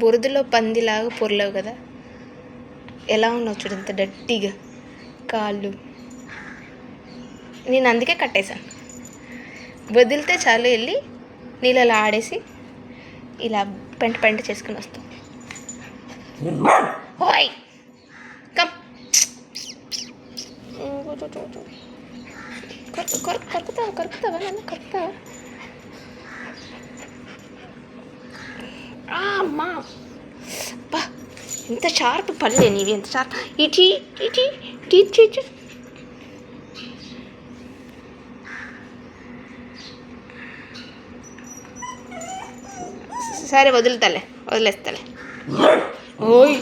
బురదలో పందిలాగా పొరలేవు కదా, ఎలా ఉన్నావు చూడు ఇంత డట్టిగా కాళ్ళు. నేను అందుకే కట్టేశాను. వదిలితే చాలు వెళ్ళి నీళ్ళలో ఆడేసి ఇలా పెంట పెంట చేసుకుని వస్తాం. ఓయ్ కమ్, కరుకుతావా నన్ను కరుకుతావా? అమ్మా బా, ఎంత షార్ప్ పళ్ళే నీవి, ఎంత షార్ప్. ఇటీ ఇటీ టీచ్. సరే వదిలేస్తాలే. ఓయ్